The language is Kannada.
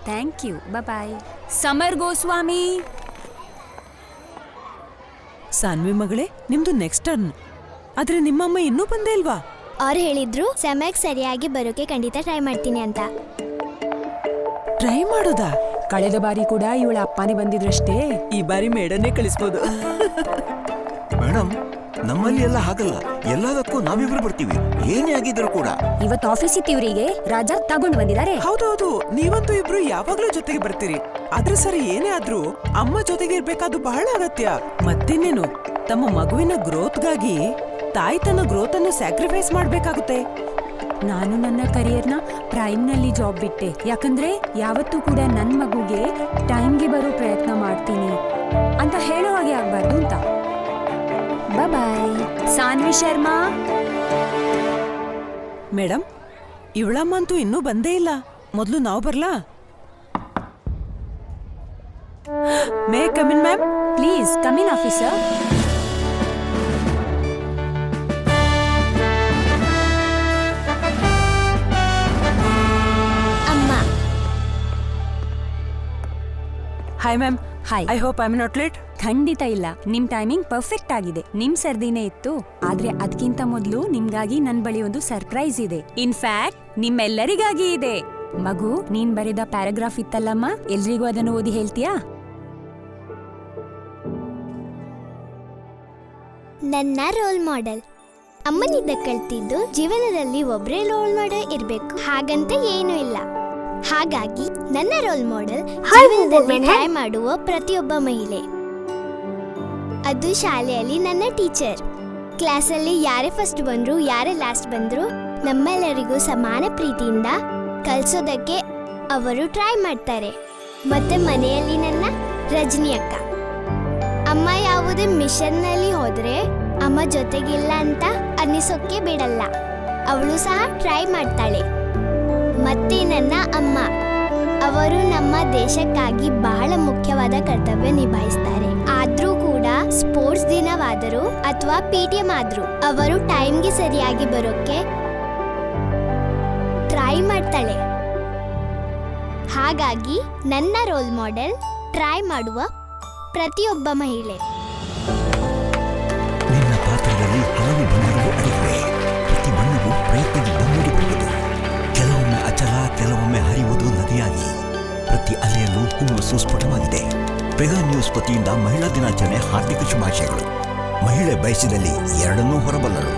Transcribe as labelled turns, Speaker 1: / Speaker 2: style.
Speaker 1: Thank you, bye. Samar Goswami.
Speaker 2: Sanvi ಮಗಳೇ, ನಿಮ್ದು ನೆಕ್ಸ್ಟ್ ಟರ್ನ್. ಆದ್ರೆ ನಿಮ್ಮಮ್ಮ ಇನ್ನೂ ಬಂದೇ ಇಲ್ವಾ?
Speaker 3: ಅವ್ರು ಹೇಳಿದ್ರು ಸಮಯಕ್ಕೆ ಸರಿಯಾಗಿ ಬರೋಕೆ ಖಂಡಿತ ಟ್ರೈ ಮಾಡ್ತೀನಿ ಅಂತ.
Speaker 2: ಟ್ರೈ ಮಾಡೋದಾ?
Speaker 1: ಕಳೆದ ಬಾರಿ ಕೂಡ ಇವಳ ಅಪ್ಪನೇ ಬಂದಿದ್ರಷ್ಟೇ.
Speaker 2: ಈ ಬಾರಿ ಮೇಡನ್ನೇ ಕಳಿಸ್ಬೋದು.
Speaker 4: ಮೇಡಮ್, ನಮ್ಮಲ್ಲಿ ಎಲ್ಲ ಹಾಗಲ್ಲ. ಎಲ್ಲದಕ್ಕೂ ನಾವಿಬ್ರು ಬರ್ತೀವಿ, ಏನೇ ಆಗಿದ್ರು ಕೂಡ.
Speaker 1: ಇವತ್ತು ಆಫೀಸ್ ಇತ್ತಿವರಿಗೆ ರಾಜಾ ತಗೊಂಡು ಬಂದಿದ್ದಾರೆ.
Speaker 2: ಹೌದೌದು, ನೀವಂತೂ ಇಬ್ರು ಯಾವಾಗ್ಲೂ ಜೊತೆಗೆ ಬರ್ತೀರಿ. ಆದ್ರೆ ಸರಿ, ಏನೇ ಆದ್ರೂ ಅಮ್ಮ ಜೊತೆಗೆ ಇರ್ಬೇಕಾದ್ದು ಬಹಳ ಅಗತ್ಯ. ಮತ್ತಿನ್ನೇನು, ತಮ್ಮ ಮಗುವಿನ ಗ್ರೋತ್ಗಾಗಿ ತಾಯಿ ತನ್ನ ಗ್ರೋತ್ ಅನ್ನು ಸ್ಯಾಕ್ರಿಫೈಸ್ ಮಾಡ್ಬೇಕಾಗುತ್ತೆ.
Speaker 1: ನಾನು ನನ್ನ ಕರಿಯರ್ನ ಪ್ರೈಮ್ನಲ್ಲಿ ಜಾಬ್ ಬಿಟ್ಟೆ, ಯಾಕಂದ್ರೆ ಯಾವತ್ತೂ ಕೂಡ ನನ್ನ ಮಗುಗೆ ಟೈಮ್ಗೆ ಬರೋ ಪ್ರಯತ್ನ ಮಾಡ್ತೀನಿ ಅಂತ ಹೇಳೋ ಹಾಗೆ ಆಗ್ಬಾರ್ದು ಅಂತ. ಬಾಯ್. ಸಾನ್ವಿ ಶರ್ಮಾ.
Speaker 2: ಮೇಡಮ್, ಇವಳಮ್ಮ ಅಂತೂ ಇನ್ನೂ ಬಂದೇ ಇಲ್ಲ. ಮೊದಲು ನಾವು ಬರ್ಲಾ? May come in ma'am?
Speaker 1: Please come in officer.
Speaker 2: Hi ma'am.
Speaker 1: Hi.
Speaker 2: I hope I am not late.
Speaker 1: ಖಂಡಿತ ಇಲ್ಲ, ನಿಮ್ ಟೈಮಿಂಗ್ ಪರ್ಫೆಕ್ಟ್ ಆಗಿದೆ. ನಿಮ್ ಸರ್ದಿನೇ ಇತ್ತು, ಆದ್ರೆ ಅದಕ್ಕಿಂತ ಮೊದಲು ನಿಮ್ಗಾಗಿ ನನ್ ಬಳಿ ಒಂದು ಸರ್ಪ್ರೈಸ್ ಇದೆ. ಇನ್ಫ್ಯಾಕ್ಟ್ ನಿಮ್ಮೆಲ್ಲರಿಗಾಗಿ ಇದೆ. ಮಗು, ನೀನ್ ಬರೆದ ಪ್ಯಾರಾಗ್ರಾಫ್ ಇತ್ತಲ್ಲಮ್ಮ, ಎಲ್ರಿಗೂ ಅದನ್ನು ಓದಿ ಹೇಳ್ತೀಯಾ?
Speaker 3: ನನ್ನ ರೋಲ್ ಮಾಡೆಲ್. ಅಮ್ಮನಿಂದ ಕಲ್ತಿದ್ದು ಜೀವನದಲ್ಲಿ ಒಬ್ರೇ ರೋಲ್ ಮಾಡೆಲ್ ಇರ್ಬೇಕು ಹಾಗಂತ ಏನೂ ಇಲ್ಲ. ಹಾಗಾಗಿ ನನ್ನ ರೋಲ್ ಮಾಡೆಲ್ ಜೀವನದಲ್ಲಿ ಟ್ರೈ ಮಾಡುವ ಪ್ರತಿಯೊಬ್ಬ ಮಹಿಳೆ. ಅದು ಶಾಲೆಯಲ್ಲಿ ನನ್ನ ಟೀಚರ್. ಕ್ಲಾಸಲ್ಲಿ ಯಾರೇ ಫಸ್ಟ್ ಬಂದ್ರು ಯಾರೇ ಲಾಸ್ಟ್ ಬಂದ್ರು ನಮ್ಮೆಲ್ಲರಿಗೂ ಸಮಾನ ಪ್ರೀತಿಯಿಂದ ಕಲಿಸೋದಕ್ಕೆ ಅವರು ಟ್ರೈ ಮಾಡ್ತಾರೆ. ಮತ್ತೆ ಮನೆಯಲ್ಲಿ ನನ್ನ ರಜನಿ ಅಕ್ಕ. ಅಮ್ಮ ಯಾವುದೇ ಮಿಷನ್ನಲ್ಲಿ ಹೋದ್ರೆ ಅಮ್ಮ ಜೊತೆಗಿಲ್ಲ ಅಂತ ಅನ್ನಿಸೋಕೆ ಬಿಡಲ್ಲ. ಅವಳು ಸಹ ಟ್ರೈ ಮಾಡ್ತಾಳೆ. ಮತ್ತೆ ನನ್ನ ಅಮ್ಮ, ಅವರು ನಮ್ಮ ದೇಶಕ್ಕಾಗಿ ಬಹಳ ಮುಖ್ಯವಾದ ಕರ್ತವ್ಯ ನಿಭಾಯಿಸ್ತಾರೆ. ಆದ್ರೂ ಕೂಡ ಸ್ಪೋರ್ಟ್ಸ್ ದಿನವಾದರೂ ಅಥವಾ PTM ಆದ್ರೂ ಅವರು ಟೈಮ್ಗೆ ಸರಿಯಾಗಿ ಬರೋಕೆ ಟ್ರೈ ಮಾಡ್ತಾಳೆ. ಹಾಗಾಗಿ ನನ್ನ ರೋಲ್ ಮಾಡೆಲ್ ಟ್ರೈ ಮಾಡುವ ಪ್ರತಿಯೊಬ್ಬ ಮಹಿಳೆ.
Speaker 4: ನಿನ್ನ ಪಾತ್ರದಲ್ಲಿ ಹಲವು ಬಣ್ಣಗಳು ಅಡಗಿವೆ. ಪ್ರತಿ ಬಣ್ಣವು ಪ್ರಯತ್ನದಿಂದ ಮೂಡಿಬರುವುದು. ಕೆಲವೊಮ್ಮೆ ಅಚಲ, ಕೆಲವೊಮ್ಮೆ ಹರಿಯುವುದು ನದಿಯಾಗಿ. ಪ್ರತಿ ಅಲೆಯಲ್ಲೂ ಹೂವು ಸುಸ್ಫುಟವಾಗಿದೆ. ಪೆಗಾ ನ್ಯೂಸ್ ವತಿಯಿಂದ ಮಹಿಳಾ ದಿನಾಚರಣೆ ಹಾರ್ದಿಕ ಶುಭಾಶಯಗಳು. ಮಹಿಳೆ ಬಯಸಿದಲ್ಲಿ ಎರಡನ್ನೂ ಹೊರಬಲ್ಲರು.